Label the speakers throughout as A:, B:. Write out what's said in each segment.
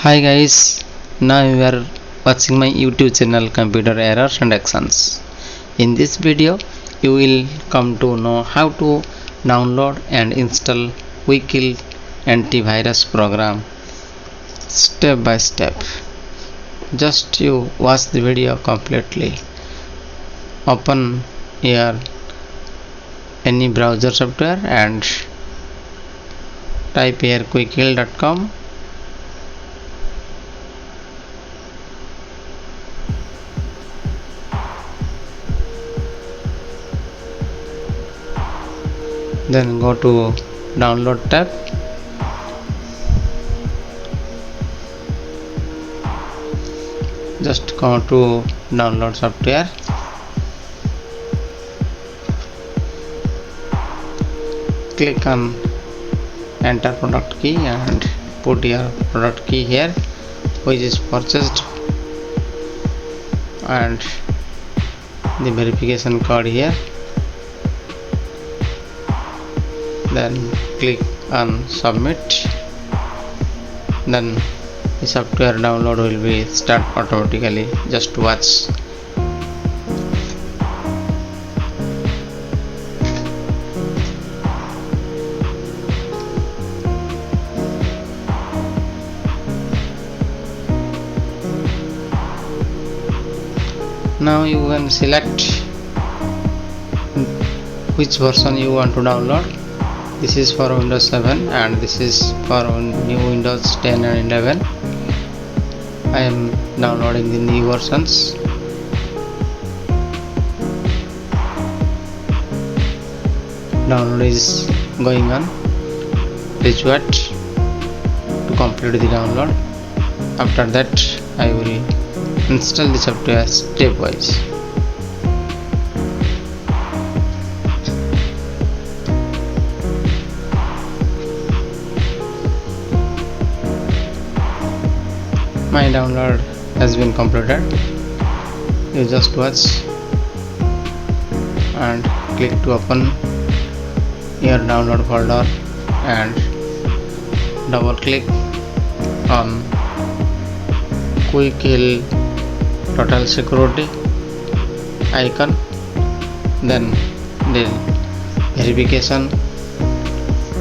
A: Hi guys, now you are watching my YouTube channel Computer Errors and Actions. In this video, you will come to know how to download and install quick-kill antivirus program step by step. Just you watch the video completely. Open your any browser software and type here quickkill.com. Then go to download tab. Just go to download software. Click on enter product key and put your product key here which is purchased and the verification code here. Then click on submit. Then the software download will be start automatically. Just watch. Now you can select which version you want to download. This is for Windows 7 and this is for new Windows 10 and 11. I am downloading the new versions. Download is going on. Please wait to complete the download. After that I will install the software stepwise. My download has been completed. You just watch and click to open your download folder and double click on quick-kill total security icon. Then the verification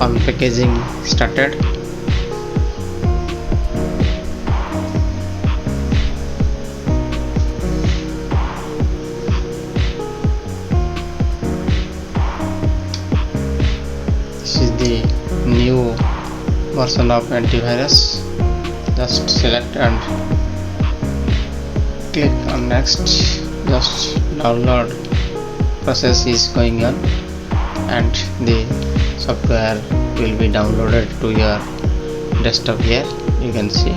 A: on packaging started. This is the new version of antivirus. Just select and click on next. Just download process is going on and the software will be downloaded to your desktop. Here you can see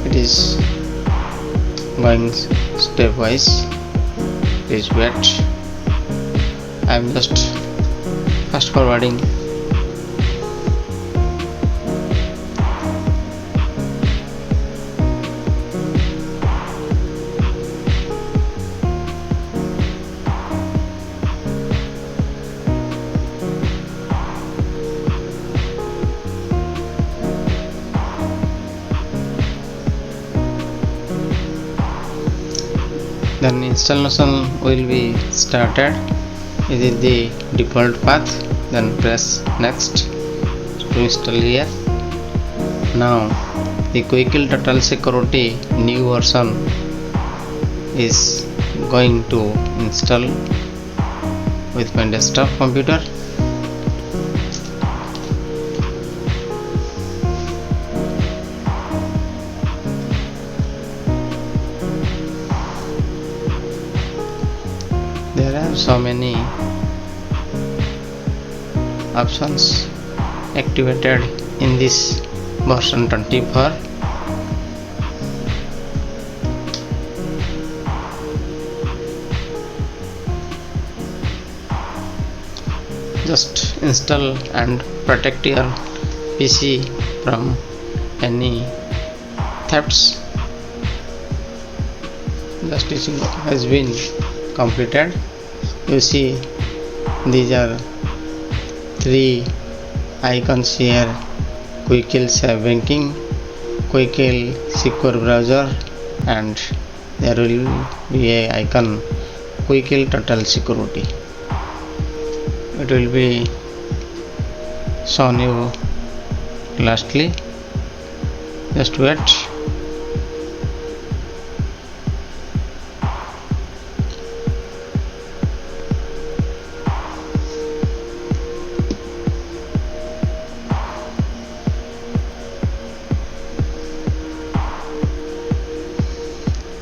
A: it is going stepwise. Please wait. I am just fast forwarding. Then installation will be started. This is the default path. Then press next to install here. Now the quick-kill total security new version is going to install with my desktop computer. There are so many options activated in this version 24. Just install and protect your PC from any thefts. The stitching has been completed. You see these are 3 icons here: Quickle Safe Banking, Quickle Secure Browser, and there will be a icon Quickle Total Security. It will be shown you lastly. Just wait.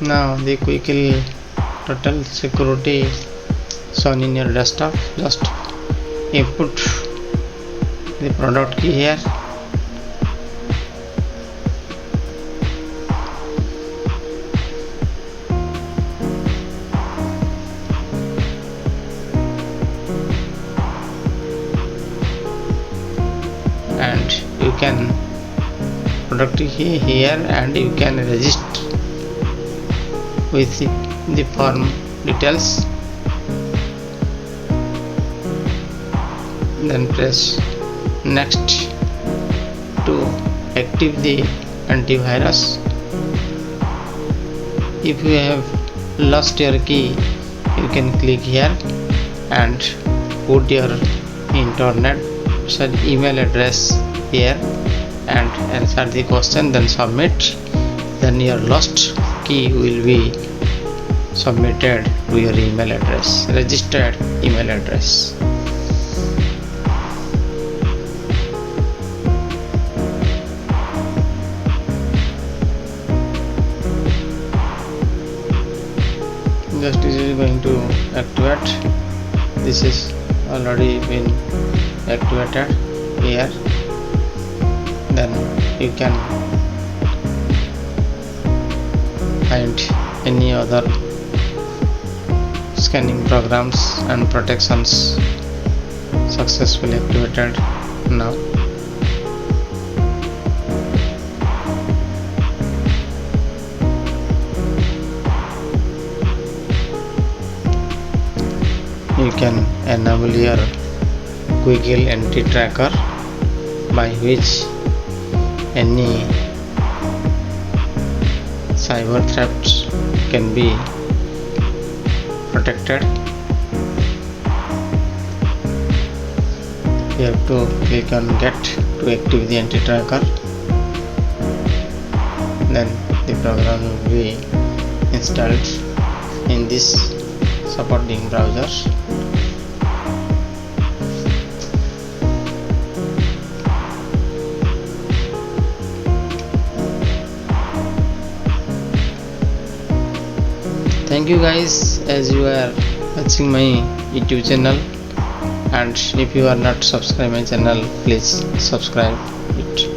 A: Now the Quickle Total Security shown in your desktop. Just input the product key here, and you can product key here, and you can register with the form details. Then press next to active the antivirus. If you have lost your key, you can click here and put your email address here and answer the question, then submit. Then your lost key will be submitted to your email address, registered email address. Just this is going to activate. This is already been activated here. Then you can find any other scanning programs and protections successfully activated now. You can enable your Quickle anti-tracker, by which any cyber thefts can be protected. You have to click on get to active the anti-tracker. Then the program will be installed in this supporting browsers. Thank you guys, as you are watching my YouTube channel, and if you are not subscribed my channel, please subscribe it.